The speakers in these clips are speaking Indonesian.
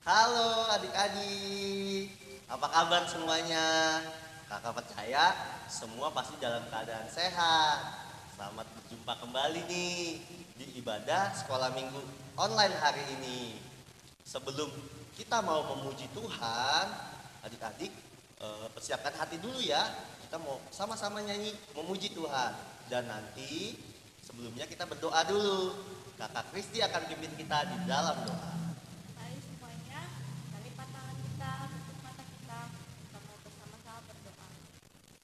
Halo adik-adik, apa kabar semuanya? Kakak percaya semua pasti dalam keadaan sehat. Selamat berjumpa kembali nih di ibadah sekolah minggu online hari ini. Sebelum kita mau memuji Tuhan, adik-adik persiapkan hati dulu ya. Kita mau sama-sama nyanyi memuji Tuhan. Dan nanti sebelumnya kita berdoa dulu. Kakak Kristi akan pimpin kita di dalam doa. Mari semuanya, kita lipat tangan kita, tutup mata kita mau bersama-sama berdoa.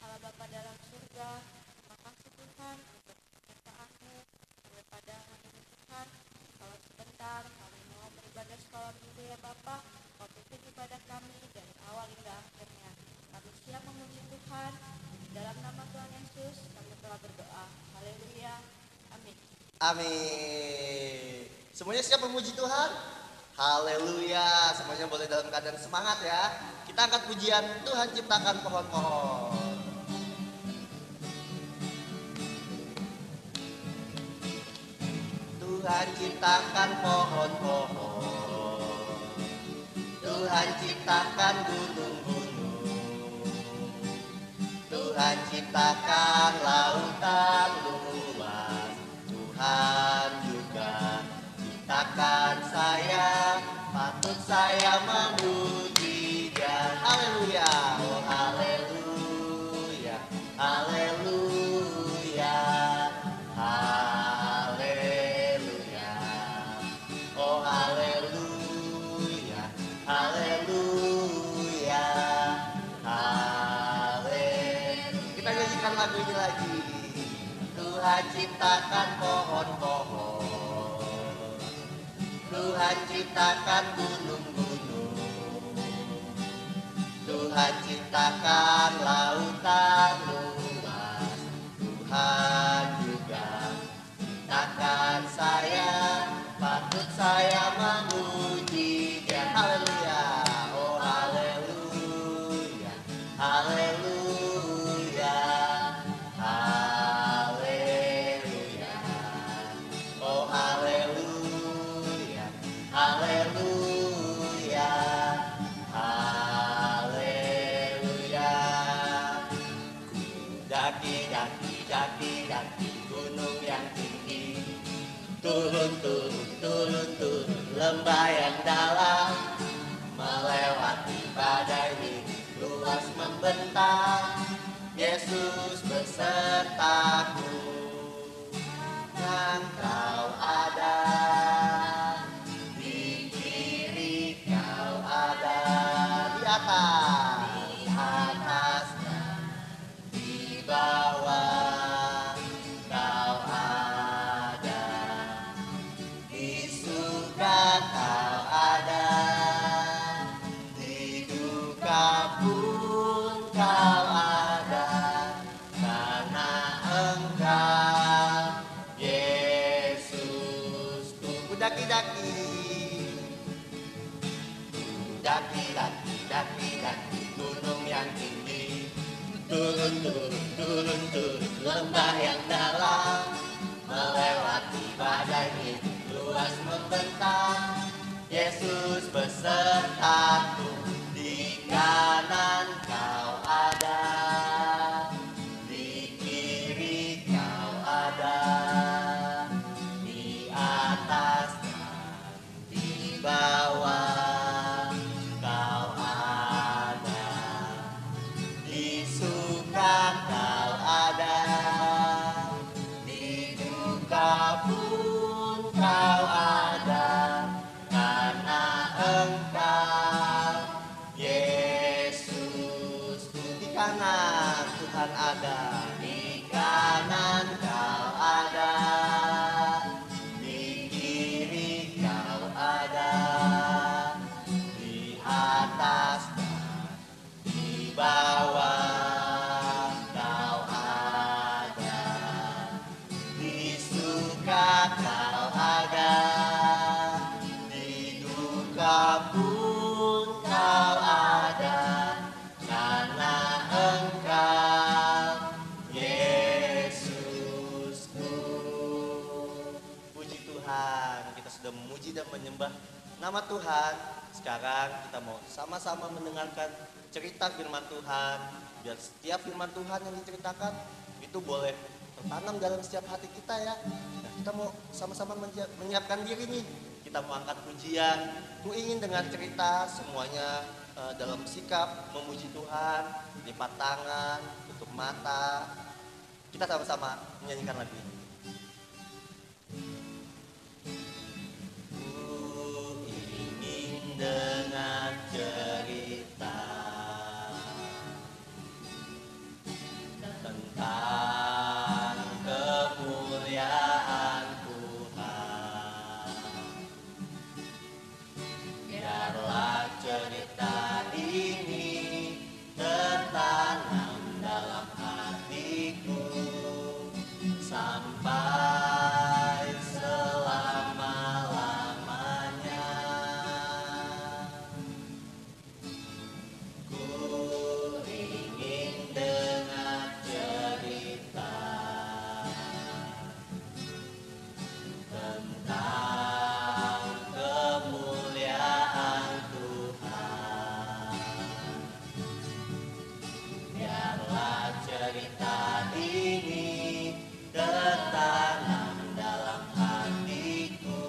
Allah Bapa dalam surga, terima kasih Tuhan untuk penyertaan-Mu sampai pada hari ini Tuhan. Kalau sebentar kami mau beribadah sekolah minggu ya Bapa, Kau pimpin ibadah kami dari awal hingga akhirnya. Kami siap memuji Tuhan. Di dalam nama Tuhan Yesus kami telah berdoa. Haleluya. Amin. Amin. Semuanya siap memuji Tuhan? Haleluya. Semuanya boleh dalam keadaan semangat ya. Kita angkat pujian Tuhan ciptakan pohon-pohon. Tuhan ciptakan pohon-pohon. Tuhan ciptakan gunung-gunung. Tuhan ciptakan lautan luas. Tuhan juga ciptakan saya, patut saya memuji Dia. Haleluya, oh haleluya, haleluya, haleluya, oh haleluya, haleluya, haleluya. Kita nyanyikan lagu ini lagi. Tuhan ciptakan pohon-pohon, Tuhan ciptakan gunung-gunung, Tuhan ciptakan lautan luas. Tuhan juga ciptakan saya, patut saya memuji Dia. Haleluya, oh haleluya, haleluya, haleluya, oh haleluya, haleluya, haleluya. Daki gunung yang tinggi, turun lembah yang dalam, melewati badai luas membentang. Yesus besertaku, dan Kau ada di kiri, Kau ada di atas, di bawah. Kau ada di suka, Kau ada di duka pun, Kau ada, karena Engkau Yesusku. Daki-daki, daki gunung yang tinggi, turun lembah yang dalam, melewati badai luas membentang. Yesus besertaku, di kanan Kau ada, di kiri Kau ada, di atas dan di bawah. Kau ada di suka, Kau ada di duka pun, Kau ada, karena Engkau Yesus. Di kanan Tuhan ada, di kanan Kau ada, di kiri Kau ada, di atas dan di bawah. Kau ada di suka, Kau ada di duka pun, Kau ada, karena Engkau Yesusku. Puji Tuhan, kita sudah memuji dan menyembah nama Tuhan sekarang kita mau sama-sama mendengarkan cerita firman Tuhan. Biar setiap firman Tuhan yang diceritakan itu boleh tertanam dalam setiap hati kita ya. Nah, kita mau sama-sama menyiapkan diri nih. Kita mau angkat pujian. Ku ingin dengan cerita semuanya dalam sikap memuji Tuhan, lipat tangan, tutup mata. Kita sama-sama menyanyikan lagu ini. Ku ingin dengar cerita tentang kemuliaan Tuhan. Biarlah cerita ini tertanam dalam hatiku sampai selama-lamanya. Ku ingin dengar cerita tentang kemuliaan Tuhan. Biarlah cerita ini tertanam dalam hatiku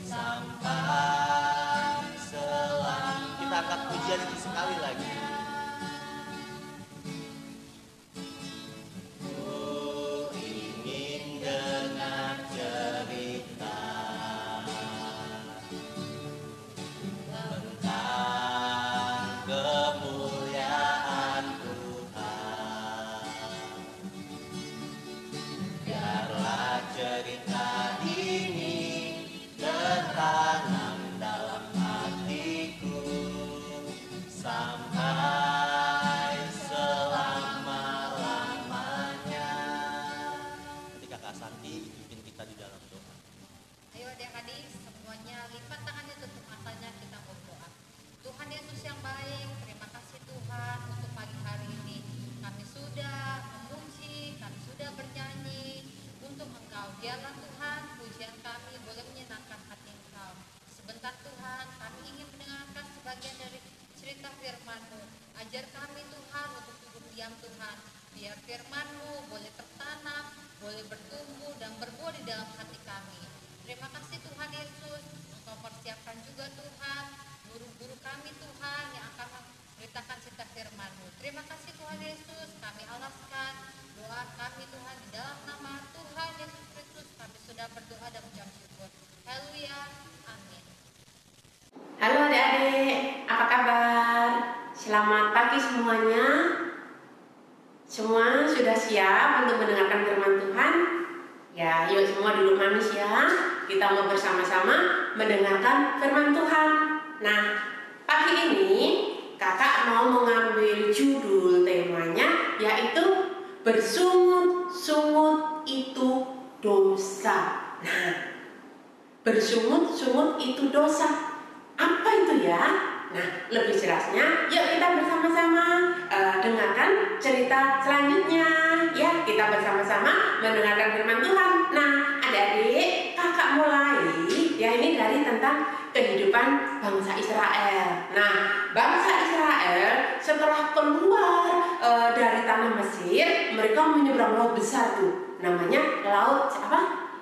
sampai selamanya. Kita angkat pujian itu sekali lagi. Ku ingin dengar cerita tentang kemuliaan Tuhan. Biarlah cerita ini tertanam dalam hatiku sampai selama-lamanya. Ketika Kak Santi pimpin kita di dalam doa. Ayo adik-adik semuanya lipat tangannya, tutup matanya, kita berdoa. Tuhan Yesus yang baik, terima kasih Tuhan untuk pagi hari ini. Kami sudah memuji, kami sudah bernyanyi untuk Engkau. Biarlah Tuhan pujian kami boleh menyenangkan hati Engkau. Sebentar Tuhan, kami ingin mendengarkan sebagian dari cerita firman-Mu. Ajar kami Tuhan untuk duduk diam Tuhan. Biar firman-Mu boleh tertanam, boleh bertumbuh dan berbuah di dalam hati kami. Terima kasih Tuhan Yesus, Engkau persiapkan juga Tuhan guru-guru kami Tuhan yang akan menceritakan cerita firman-Mu. Terima kasih Tuhan Yesus, kami alaskan doa kami Tuhan di dalam nama Tuhan Yesus Kristus. Kami sudah berdoa dan mengucap syukur. Haleluya, amin. Halo adik-adik, apa kabar? Selamat pagi semuanya. Semua sudah siap untuk mendengarkan firman Tuhan? Ya, yuk semua duduk manis ya. Kita mau bersama-sama mendengarkan firman Tuhan. Nah, pagi ini kakak mau mengambil judul temanya yaitu bersungut-sungut itu dosa. Nah, bersungut-sungut itu dosa. Apa itu ya? Nah, lebih jelasnya yuk kita bersama-sama dengarkan cerita selanjutnya. Ya, kita bersama-sama mendengarkan firman Tuhan. Nah, adik-adik, kakak mulai ya ini dari tentang kehidupan bangsa Israel. Nah, bangsa Israel setelah keluar dari tanah Mesir, mereka menyeberang laut besar tuh. Namanya laut apa?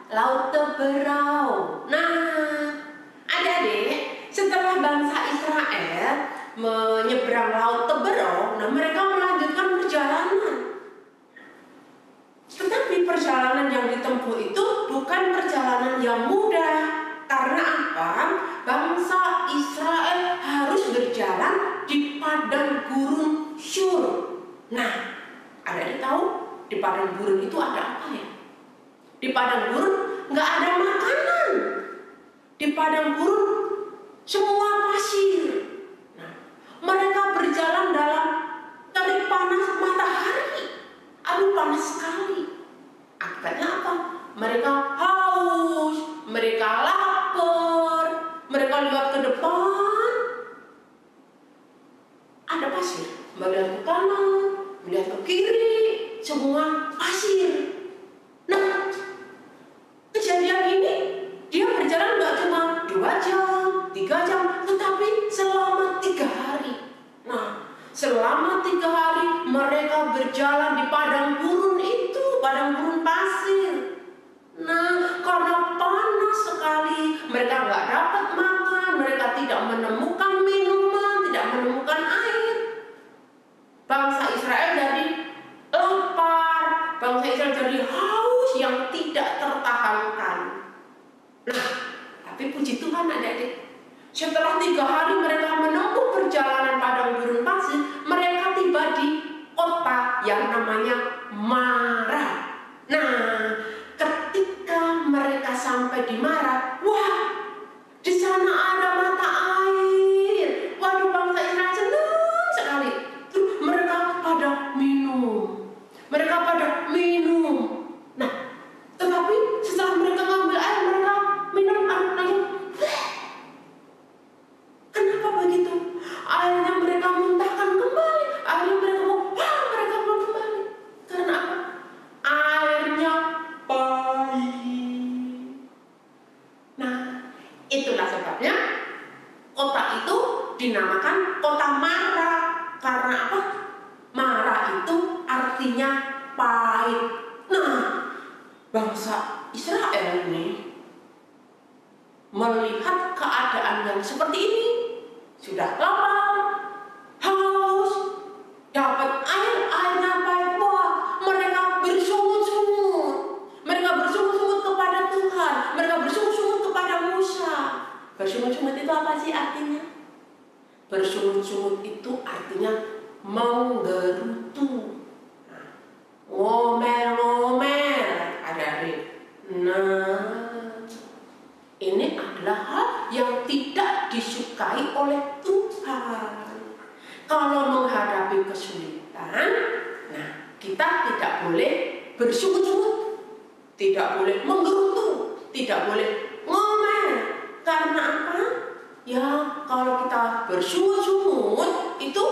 Laut Teberau. Nah, adik-adik, setelah bangsa Israel menyeberang laut Teberau, nah mereka melanjutkan perjalanan. Tetapi perjalanan yang ditempuh itu bukan perjalanan yang mudah. Karena apa? Bangsa Israel harus berjalan di padang gurun Syur. Nah, ada tahu di padang gurun itu ada apa ya? Di padang gurun nggak ada makanan. Di padang gurun semua pasir. Nah, mereka berjalan dalam terik panas matahari. Aduh, panas sekali. Akibatnya apa? Mereka haus, mereka lapar, mereka lihat ke depan, ada pasir. Melihat ke kanan, melihat ke kiri, semua pasir. Nah, kejadian ini dia berjalan gak cuma 2 jam, 3 jam, Tapi puji Tuhan adik-adik, setelah 3 hari mereka menempuh perjalanan padang gurun pasir, mereka tiba di kota yang namanya Mara. Nah, ketika mereka sampai di Mara, wah, di sana ada mata air. Waduh, bangsa Israel senang sekali. Terus mereka pada minum. Nah, tetapi setelah mereka ngambil air, mereka minum lagi. Kenapa begitu? Airnya mereka muntahkan kembali. Airnya mereka mereka mau kembali. Karena apa? Airnya pahit. Nah, itulah sebabnya kota itu dinamakan kota Mara. Karena apa? Mara itu artinya pahit. Nah, bangsa Israel ini melihat keadaan yang seperti ini, sudah lapar, haus, dapat airnya pahit. Wah, mereka bersungut-sungut. Mereka bersungut-sungut kepada Tuhan. Mereka bersungut-sungut kepada Musa. Bersungut-sungut itu apa sih artinya? Bersungut-sungut itu artinya menggerutu, ngomel-ngomel, adik-adik. Nah, ini adalah hal yang tidak disukai oleh Tuhan. Kalau menghadapi kesulitan, nah, kita tidak boleh bersungut-sungut, tidak boleh menggerutu, tidak boleh ngomel. Karena apa? Ya, kalau kita bersungut-sungut itu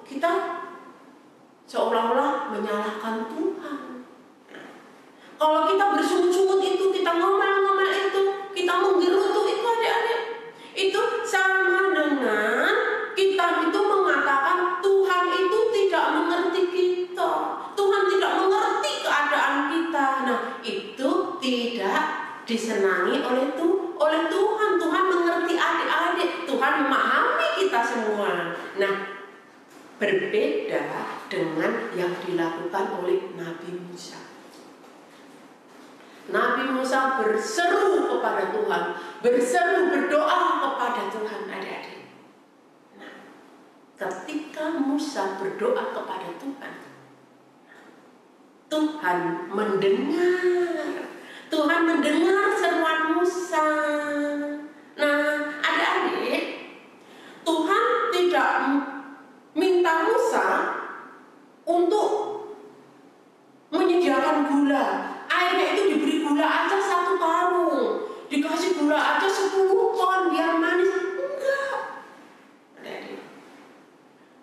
kita seolah-olah menyalahkan Tuhan. Kalau kita bersungut-sungut itu, kita ngomel-ngomel itu, kita menggerutu itu adik-adik, itu sama dengan kita itu mengatakan Tuhan itu tidak mengerti kita, Tuhan tidak mengerti keadaan kita. Nah, itu tidak disenangi oleh Tuhan. Tuhan mengerti adik-adik, Tuhan memahami kita semua. Nah, berbeda dengan yang dilakukan oleh Nabi Musa. Nabi Musa berseru kepada Tuhan, berdoa kepada Tuhan, adik-adik. Nah, ketika Musa berdoa kepada Tuhan, Tuhan mendengar seruan Musa. Nah, adik-adik, Tuhan tidak minta Musa untuk menyediakan gula. Airnya itu diberi gula aja 1 karung, dikasih gula aja 10 ton biar manis. Enggak.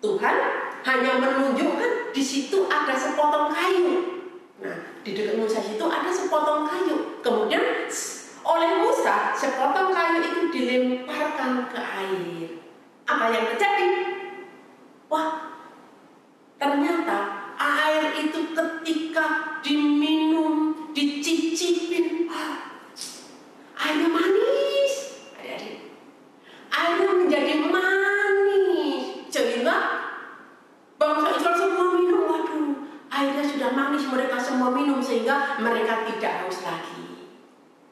Tuhan hanya menunjukkan di situ ada sepotong kayu. Nah, di dekat Musa itu ada sepotong kayu. Kemudian oleh Musa sepotong kayu itu dilemparkan ke air. Apa yang terjadi? Wah, ternyata air itu ketika diminum, dicicipin, airnya manis. Adik-adik, airnya menjadi manis. Sehingga bangsa Israel semua minum. Waduh, airnya sudah manis, mereka semua minum sehingga mereka tidak haus lagi.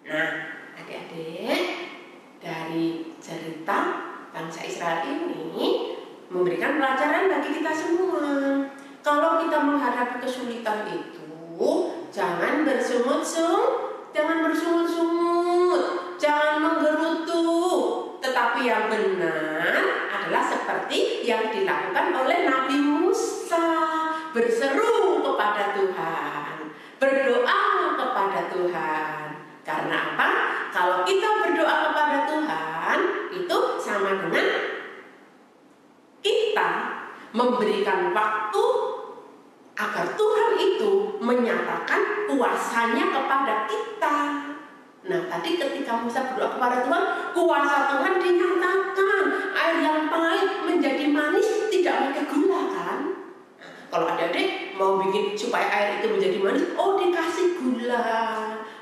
Nah, adik-adik, dari cerita bangsa Israel ini memberikan pelajaran bagi kita semua. Kalau kita menghadapi kesulitan itu, jangan bersungut-sungut, jangan menggerutu. Tetapi yang benar adalah seperti yang dilakukan oleh Nabi Musa, berseru kepada Tuhan, berdoa kepada Tuhan. Karena apa? Kalau kita berdoa kepada Tuhan, itu sama dengan kita memberikan waktu agar Tuhan itu menyatakan kuasanya kepada kita. Nah, tadi ketika Musa berdoa kepada Tuhan, kuasa Tuhan dinyatakan. Air yang pahit menjadi manis, tidak pakai gula kan? Kalau adik-adik mau bikin supaya air itu menjadi manis, oh dikasih gula,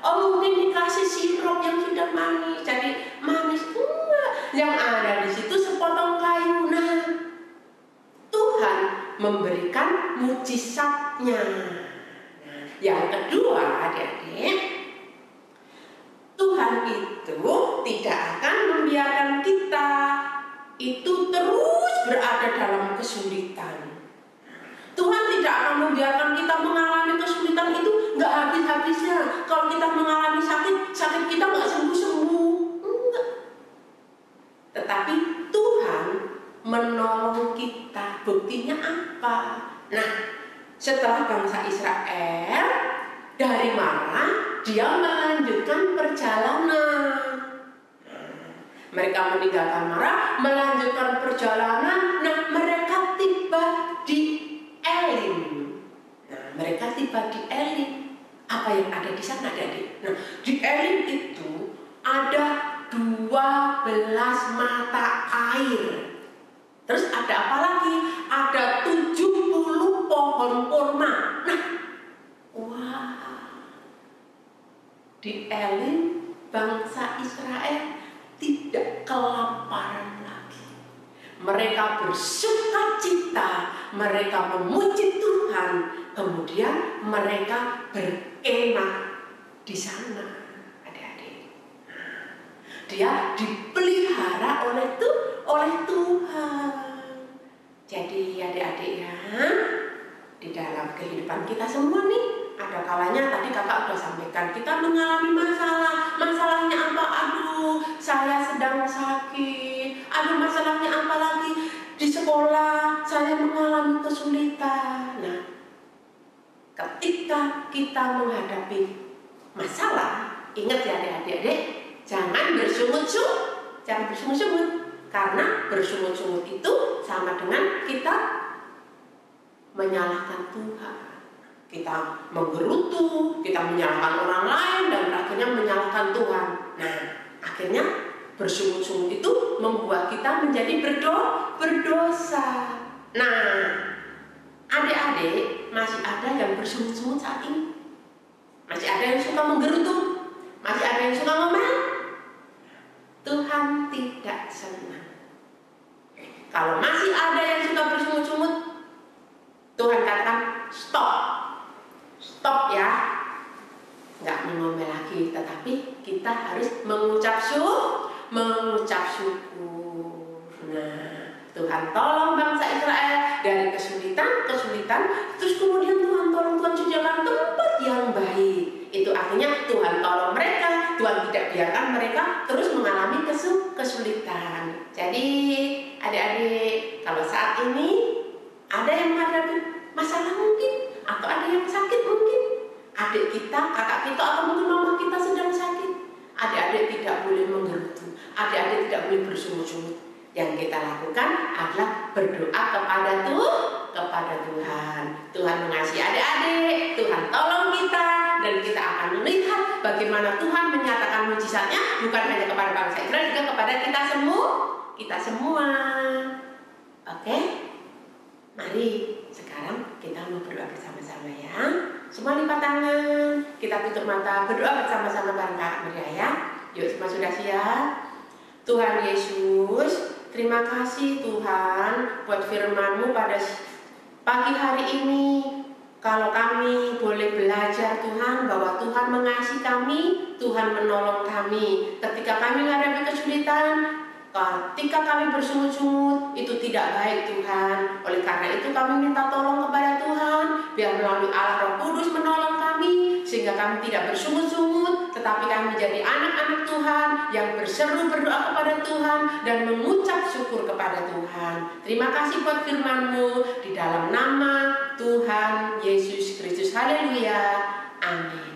oh mungkin dikasih sirup yang sudah manis, jadi manis. Enggak, yang ada di situ sepotong kayu. Nah, Tuhan memberikan mujizatnya. Nah, yang kedua, adik-adik, Tuhan itu tidak akan membiarkan kita itu terus berada dalam kesulitan. Tuhan tidak akan membiarkan kita mengalami kesulitan itu nggak habis-habisnya. Kalau kita mengalami sakit, sakit kita nggak sembuh-sembuh. Enggak. Tetapi Tuhan menolong kita. Buktinya apa? Nah, setelah bangsa Israel dari Mara, dia melanjutkan perjalanan. Mereka meninggalkan Mara, melanjutkan perjalanan. Nah, mereka tiba di Elim. Nah, mereka tiba di Elim. Apa yang ada di sana, Adik? Nah, di Elim itu ada 12 mata air. Terus ada apa lagi? Ada 70 pohon kurma. Nah, wah. Di Elim bangsa Israel tidak kelaparan lagi. Mereka bersuka cita, mereka memuji Tuhan, kemudian mereka berkemah di sana. Adik-adik, dia dipelihara oleh Tuhan. Jadi adik-adik ya, di dalam kehidupan kita semua nih, ada kalanya tadi kakak udah sampaikan, kita mengalami masalah. Masalahnya apa? Aduh, saya sedang sakit. Aduh, masalahnya apa lagi? Di sekolah saya mengalami kesulitan. Nah, ketika kita menghadapi masalah, ingat ya adik-adik, jangan bersungut-sungut. Jangan bersungut-sungut. Karena bersungut-sungut itu sama dengan kita menyalahkan Tuhan. Kita menggerutu, kita menyalahkan orang lain, dan akhirnya menyalahkan Tuhan. Nah, akhirnya bersungut-sungut itu membuat kita menjadi berdosa. Nah, adik-adik, masih ada yang bersungut-sungut saat ini? Masih ada yang suka menggerutu? Masih ada yang suka ngomel? Tuhan tidak senang. Kalau masih ada yang suka bersungut-sungut, Tuhan katakan stop. Stop ya. Nggak mengomel lagi, tetapi kita harus mengucap syukur. Nah, Tuhan tolong bangsa Israel dari kesulitan, terus kemudian Tuhan tolong, Tuhan sediakan tempat yang baik. Itu artinya Tuhan tolong mereka, Tuhan tidak biarkan mereka terus mengalami kesulitan. Jadi adik-adik, kalau saat ini ada yang menghadapi masalah mungkin, atau ada yang sakit mungkin, adik kita, kakak kita, atau mungkin mama kita sedang sakit, adik-adik tidak boleh menggerutu, adik-adik tidak boleh bersungut-sungut. Yang kita lakukan adalah berdoa kepada Tuhan. Tuhan mengasihi adik-adik, Tuhan tolong kita, dan kita akan melihat bagaimana Tuhan menyatakan mujizatnya bukan hanya kepada bangsa Israel, juga kepada kita semua. Oke? Mari sekarang kita mau berdoa bersama-sama ya. Semua lipat tangan, kita tutup mata, berdoa bersama-sama bareng Kak Maria ya. Yuk, semua sudah siap? Tuhan Yesus, terima kasih Tuhan buat firman-Mu pada pagi hari ini. Kalau kami boleh belajar Tuhan bahwa Tuhan mengasihi kami, Tuhan menolong kami. Ketika kami menghadapi kesulitan, ketika kami bersungut-sungut, itu tidak baik Tuhan. Oleh karena itu kami minta tolong kepada Tuhan, biar melalui Allah Roh Kudus menolong kami, sehingga kami tidak bersungut-sungut, tetapi kami menjadi anak-anak Tuhan yang berseru berdoa kepada Tuhan dan mengucap syukur kepada Tuhan. Terima kasih buat firman-Mu, di dalam nama Tuhan Yesus Kristus. Haleluya. Amin.